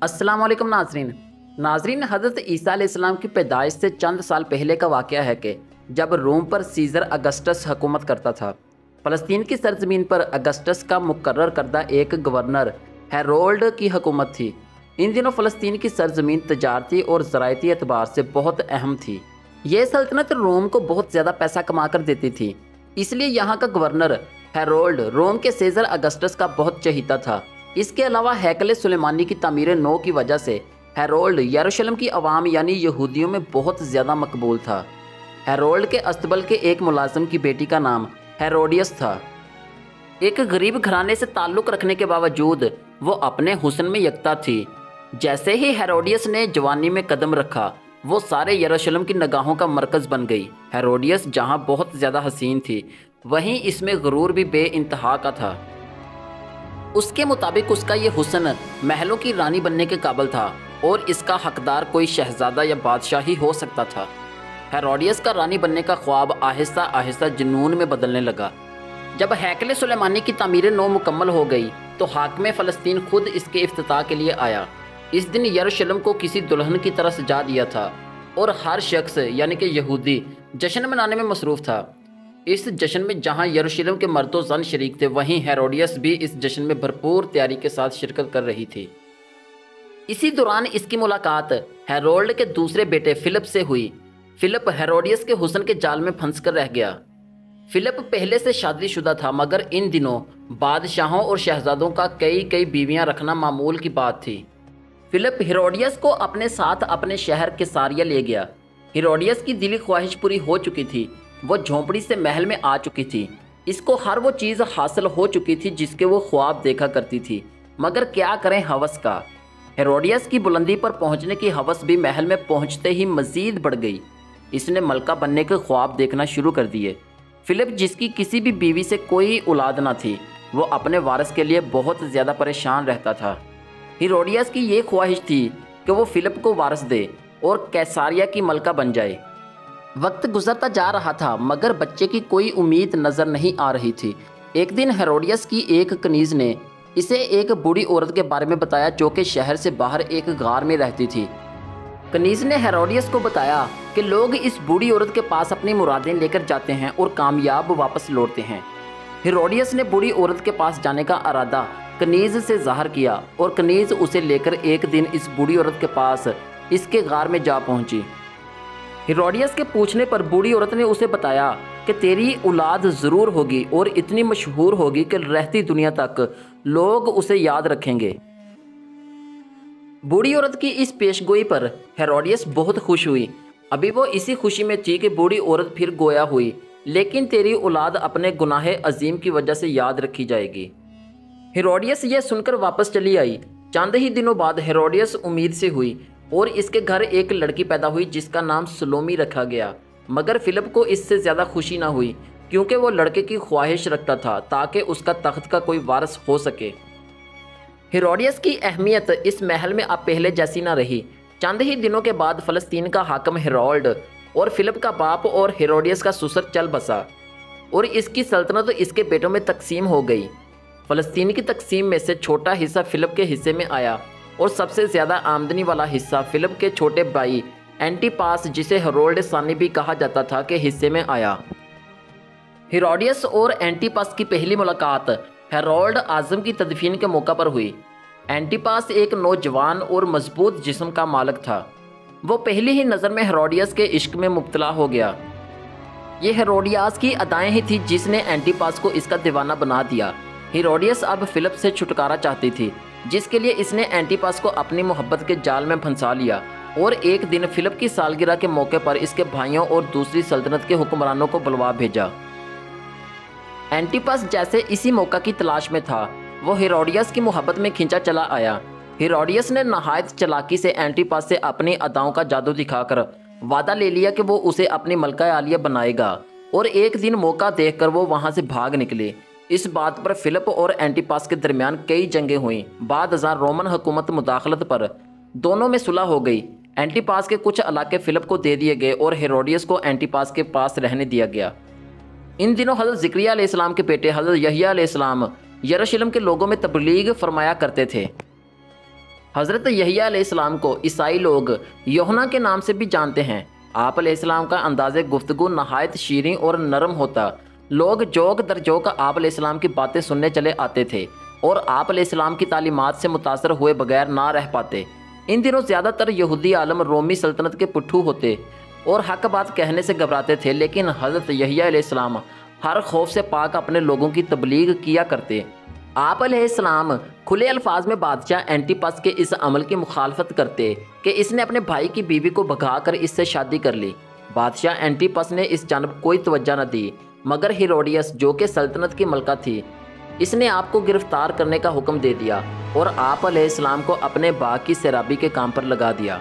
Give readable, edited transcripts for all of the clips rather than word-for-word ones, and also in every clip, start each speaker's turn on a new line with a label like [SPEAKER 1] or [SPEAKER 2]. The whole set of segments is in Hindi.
[SPEAKER 1] अस्सलाम वालेकुम नाजरीन हज़रत ईसा अलैहिस्सलाम की पैदाइश से चंद साल पहले का वाक़या है कि जब रोम पर सीज़र अगस्टस हुकूमत करता था। फ़लस्तीन की सरज़मीन पर अगस्टस का मुकर्रर करदा एक गवर्नर हेरोल्ड की हुकूमत थी। इन दिनों फ़लस्तीन की सरज़मीन तजारती और ज़राइती एतबार से बहुत अहम थी। यह सल्तनत रोम को बहुत ज़्यादा पैसा कमा कर देती थी, इसलिए यहाँ का गवर्नर हेरोल्ड रोम के सीज़र अगस्टस का बहुत चहीता था। इसके अलावा हैकल सुलेमानी की तामीर नौ की वजह से हेरोल्ड यरूशलेम की आवाम यानी यहूदियों में बहुत ज़्यादा मकबूल था। हेरोल्ड के अस्तबल के एक मुलाजिम की बेटी का नाम हेरोडियस था। एक गरीब घराने से ताल्लुक़ रखने के बावजूद वो अपने हुस्न में यकता थी। जैसे ही हेरोडियस ने जवानी में कदम रखा, वो सारे यरूशलेम की निगाहों का मरकज़ बन गई। हेरोडियस जहाँ बहुत ज़्यादा हसीन थी, वहीं इसमें गुरूर भी बेइंतहा का था। उसके मुताबिक उसका ये हुस्न महलों की रानी बनने के काबिल था और इसका हकदार कोई शहजादा या बादशाह ही हो सकता था। हेरोडियस का रानी बनने का ख्वाब आहिस्ता आहिस्ता जुनून में बदलने लगा। जब हैकल सुलेमानी की तामीर नौ मुकम्मल हो गई तो हाकिम फ़लस्तीन खुद इसके इफ्तिताह के लिए आया। इस दिन यरूशलेम को किसी दुल्हन की तरह सजा दिया था और हर शख्स यानी कि यहूदी जश्न मनाने में मसरूफ़ था। इस जश्न में जहां यरूशलेम के मर्द व ज़न शरीक थे, वहीं हेरोडियस भी इस जश्न में भरपूर तैयारी के साथ शिरकत कर रही थी। इसी दौरान इसकी मुलाकात हेरोल्ड के दूसरे बेटे फिलिप से हुई। फिलिप हेरोडियस के हुस्न के जाल में फंस कर रह गया। फिलिप पहले से शादीशुदा था, मगर इन दिनों बादशाहों और शहजादों का कई बीवियां रखना मामूल की बात थी। फिलिप हेरोडियस को अपने साथ अपने शहर कैसारिया ले गया। हेरोडियस की दिली ख्वाहिश पूरी हो चुकी थी। वो झोंपड़ी से महल में आ चुकी थी। इसको हर वो चीज़ हासिल हो चुकी थी जिसके वो ख्वाब देखा करती थी, मगर क्या करें हवस का। हेरोडियस की बुलंदी पर पहुंचने की हवस भी महल में पहुंचते ही मज़ीद बढ़ गई। इसने मलका बनने के ख्वाब देखना शुरू कर दिए। फिलिप, जिसकी किसी भी बीवी से कोई औलाद ना थी, वो अपने वारिस के लिए बहुत ज़्यादा परेशान रहता था। हेरोडियस की ये ख्वाहिश थी कि वो फिलिप को वारिस दे और कैसारिया की मलका बन जाए। वक्त गुजरता जा रहा था, मगर बच्चे की कोई उम्मीद नज़र नहीं आ रही थी। एक दिन हेरोडियस की एक कनीज़ ने इसे एक बूढ़ी औरत के बारे में बताया जो कि शहर से बाहर एक गार में रहती थी। कनीज़ ने हेरोडियस को बताया कि लोग इस बूढ़ी औरत के पास अपनी मुरादें लेकर जाते हैं और कामयाब वापस लौटते हैं। हेरोडियस ने बूढ़ी औरत के पास जाने का इरादा कनीज़ से ज़ाहिर किया और कनीज़ उसे लेकर एक दिन इस बूढ़ी औरत के पास इसके गार में जा पहुंची। हेरोडियस के पूछने पर बूढ़ी औरत ने उसे बताया कि तेरी औलाद ज़रूर होगी और इतनी मशहूर होगी कि रहती दुनिया तक लोग उसे याद रखेंगे। बूढ़ी औरत की इस पेशगोई पर हेरोडियस बहुत खुश हुई। अभी वो इसी खुशी में थी कि बूढ़ी औरत फिर गोया हुई, लेकिन तेरी औलाद अपने गुनाह अजीम की वजह से याद रखी जाएगी। हेरोडियस यह सुनकर वापस चली आई। चंद ही दिनों बाद हेरोडियस उम्मीद से हुई और इसके घर एक लड़की पैदा हुई जिसका नाम सलोमी रखा गया। मगर फिलिप को इससे ज़्यादा खुशी ना हुई, क्योंकि वो लड़के की ख्वाहिश रखता था ताकि उसका तख्त का कोई वारिस हो सके। हेरोडियस की अहमियत इस महल में अब पहले जैसी ना रही। चंद ही दिनों के बाद फ़लस्तीन का हाकिम हेरोल्ड और फिलिप का बाप और हेरोडियस का ससुर चल बसा और इसकी सल्तनत इसके बेटों में तकसीम हो गई। फ़लस्तीन की तकसीम में से छोटा हिस्सा फिलिप के हिस्से में आया और सबसे ज़्यादा आमदनी वाला हिस्सा फिलिप के छोटे भाई एंटीपास, जिसे हेरोल्ड सानी भी कहा जाता था, के हिस्से में आया। हेरोडियस और एंटीपास की पहली मुलाकात हेरोल्ड आज़म की तदफीन के मौका पर हुई। एंटीपास एक नौजवान और मजबूत जिस्म का मालिक था। वो पहली ही नज़र में हेरोडियस के इश्क में मुब्तला हो गया। ये हेरोडियस की अदाएँ ही थी जिसने एंटीपास को इसका दीवाना बना दिया। हेरोडियस अब फिलिप से छुटकारा चाहती थी, जिसके लिए इसने एंटीपास को अपनी मोहब्बत के जाल में फंसा लिया और एक दिन फिलिप की सालगिरह के मौके पर इसके भाइयों और दूसरी सल्तनत के हुक्मरानों को बुलवा भेजा। एंटीपास जैसे इसी मौका की तलाश में था, वो हेरोडियस की मोहब्बत में खिंचा चला आया। हेरोडियस ने नहायत चालाकी से एंटीपास से अपनी अदाओं का जादू दिखाकर वादा ले लिया कि वो उसे अपनी मलका आलिया बनाएगा और एक दिन मौका देखकर वो वहाँ से भाग निकले। इस बात पर फिलिप और एंटीपास के दरमियान कई जंगें हुईं। बाद अज़ां रोमन हुकूमत मुदाखलत पर दोनों में सुलह हो गई। एंटीपास के कुछ इलाके फिलिप को दे दिए गए और हेरोडियस को एंटीपास के पास रहने दिया गया। इन दिनों हज़रत ज़िकरिया अलैहिस्सलाम के बेटे हज़रत यहया अलैहिस्सलाम यरूशलेम के लोगों में तबलीग फरमाया करते थे। हज़रत यहया अलैहिस्सलाम को ईसाई लोग यूहन्ना के नाम से भी जानते हैं। आप अलैहिस्सलाम का अंदाज़े गुफ्तगू नहायत शीरीं और नरम होता। लोग जोक दर जोक आप अलैहिस्सलाम की बातें सुनने चले आते थे और आप अलैहिस्सलाम की तालीमात से मुतासर हुए बगैर ना रह पाते। इन दिनों ज़्यादातर यहूदी आलम रोमी सल्तनत के पुट्ठू होते और हक बात कहने से घबराते थे, लेकिन हज़रत यहया अलैहिस्सलाम हर खौफ से पाक अपने लोगों की तबलीग किया करते। आप अलैहिस्सलाम खुले अल्फाज में बादशाह एंटिपस के इस अमल की मुखालफत करते कि इसने अपने भाई की बीवी को भगाकर इससे शादी कर ली। बादशाह एंटिपस ने इस जानब कोई तवज्जो न दी, मगर हेरोडियस जो कि सल्तनत की मलका थी, इसने आपको गिरफ्तार करने का हुक्म दे दिया और आप अलैहिस्सलाम को अपने बाग की सैराबी के काम पर लगा दिया।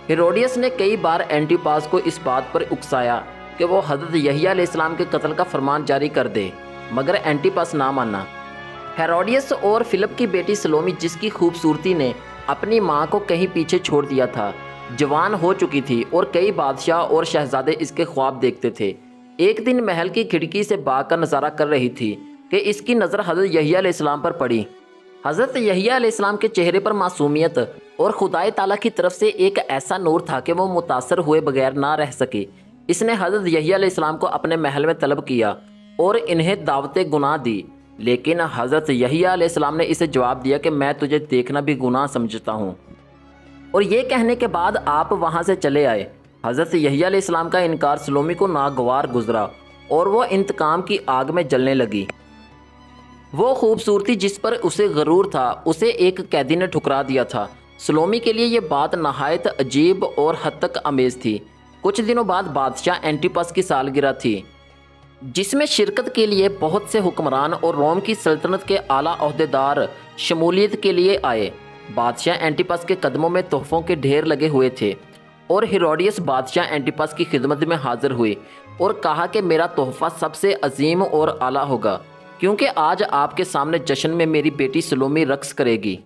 [SPEAKER 1] हेरोडियस ने कई बार एंटिपस को इस बात पर उकसाया कि वो हज़रत यहया अलैहिस्सलाम के कत्ल का फरमान जारी कर दे, मगर एंटिपस ना माना। हेरोडियस और फिलिप की बेटी सलोमी, जिसकी खूबसूरती ने अपनी मां को कहीं पीछे छोड़ दिया था, जवान हो चुकी थी और कई बादशाह और शहजादे इसके ख्वाब देखते थे। एक दिन महल की खिड़की से बाग का नज़ारा कर रही थी कि इसकी नज़र हज़रत यहया अलैहिस्सलाम पर पड़ी। हज़रत यहया अलैहिस्सलाम के चेहरे पर मासूमियत और खुदाए ताला की तरफ से एक ऐसा नूर था कि वो मुतासर हुए बगैर ना रह सके। इसने हज़रत यहया अलैहिस्सलाम को अपने महल में तलब किया और इन्हें दावते गुनाह दी, लेकिन हज़रत यहया अलैहिस्सलाम ने इसे जवाब दिया कि मैं तुझे देखना भी गुनाह समझता हूँ। और ये कहने के बाद आप वहाँ से चले आए। हज़रत यहया अलैहिस्सलाम का इनकार सलोमी को नागवार गुजरा और वो इंतकाम की आग में जलने लगी। वो खूबसूरती जिस पर उसे गरूर था, उसे एक कैदी ने ठुकरा दिया था। सलोमी के लिए ये बात नहायत अजीब और हद तक अमेज़ थी। कुछ दिनों बाद बादशाह एंटिपस की सालगिरह थी, जिसमें शिरकत के लिए बहुत से हुक्मरान और रोम की सल्तनत के आला ओहदेदार शमूलियत के लिए आए। बादशाह एंटिपस के कदमों में तोहफ़ों के ढेर लगे हुए थे और हेरोडियस बादशाह एंटिपस की खिदमत में हाजिर हुए और कहा कि मेरा तोहफ़ा सबसे अजीम और आला होगा, क्योंकि आज आपके सामने जश्न में मेरी बेटी सलोमी रक्स करेगी।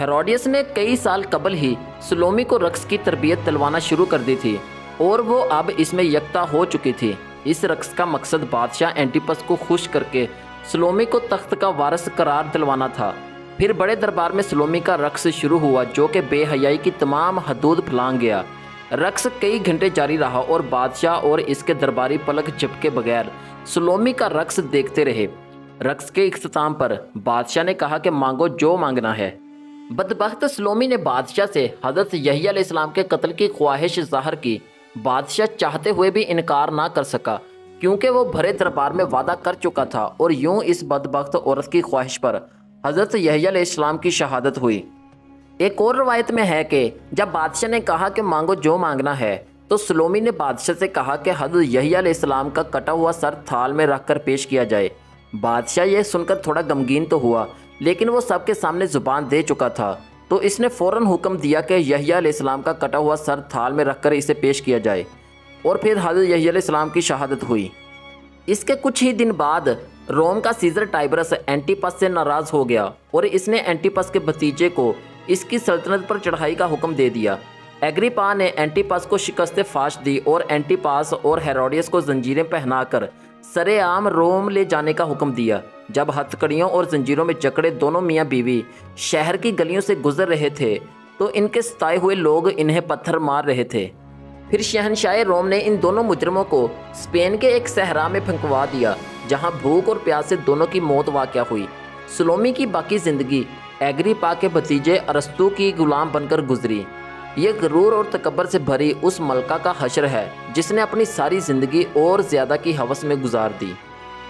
[SPEAKER 1] हेरोडियस ने कई साल कबल ही सलोमी को रक्स की तरबियत दिलवाना शुरू कर दी थी और वो अब इसमें यकता हो चुकी थी। इस रक्स का मकसद बादशाह एंटिपस को खुश करके सलोमी को तख्त का वारिस करार दिलवाना था। फिर बड़े दरबार में सलोमी का रक्स शुरू हुआ, जो कि बेहयाई की तमाम हदूद फलांग गया। रक्स कई घंटे जारी रहा और बादशाह और इसके दरबारी पलक झपके बगैर सलोमी का रक्स देखते रहे। रक्स के इख्तिताम पर बादशाह ने कहा कि मांगो जो मांगना है। बदबख्त सलोमी ने बादशाह से हज़रत यहया अलैहिस्सलाम के कत्ल की ख्वाहिश ज़ाहिर की। बादशाह चाहते हुए भी इनकार ना कर सका, क्योंकि वो भरे दरबार में वादा कर चुका था और यूं इस बदबख्त औरत की ख्वाहिश पर हज़रत यहया अलैहिस्सलाम की शहादत हुई। एक और रवायत में है कि जब बादशाह ने कहा कि मांगो जो मांगना है, तो सलोमी ने बादशाह से कहा कि हज़रत यहया अलैहिस्सलाम का कटा हुआ सर थाल में रखकर पेश किया जाए। बादशाह यह सुनकर थोड़ा गमगीन तो हुआ, लेकिन वो सबके सामने ज़ुबान दे चुका था, तो इसने फ़ौरन हुक्म दिया कि यहया अलैहिस्सलाम का कटा हुआ सर थाल में रखकर इसे पेश किया जाए। और फिर हज़रत यहया अलैहिस्सलाम की शहादत हुई। इसके कुछ ही दिन बाद रोम का सीज़र टाइबरस एंटिपस से नाराज़ हो गया और इसने एंटिपस के भतीजे को इसकी सल्तनत पर चढ़ाई का हुक्म दे दिया। एग्रिपा ने एंटिपस को शिकस्त फाश दी और एंटिपस और हेरोडियस को जंजीरें पहनाकर सरेआम रोम ले जाने का हुक्म दिया। जब हथकड़ियों और जंजीरों में जकड़े दोनों मियाँ बीवी शहर की गलियों से गुजर रहे थे, तो इनके सताए हुए लोग इन्हें पत्थर मार रहे थे। फिर शहनशाह रोम ने इन दोनों मुजरमों को स्पेन के एक सहरा में फंकवा दिया, जहां भूख और प्यास से दोनों की मौत वाक़या हुई। सलोमी की बाकी ज़िंदगी एग्रिपा के भतीजे अरस्तु की गुलाम बनकर गुजरी। ये गरूर और तकब्बर से भरी उस मलका का हशर है जिसने अपनी सारी ज़िंदगी और ज़्यादा की हवस में गुजार दी।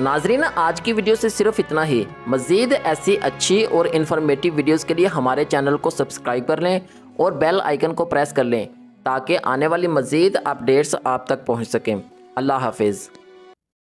[SPEAKER 1] नाजरीन, आज की वीडियो से सिर्फ इतना ही। मज़ीद ऐसी अच्छी और इन्फॉर्मेटिव वीडियोस के लिए हमारे चैनल को सब्सक्राइब कर लें और बेल आइकन को प्रेस कर लें, ताकि आने वाली मज़ीद अपडेट्स आप तक पहुंच सकें। अल्लाह हाफिज़।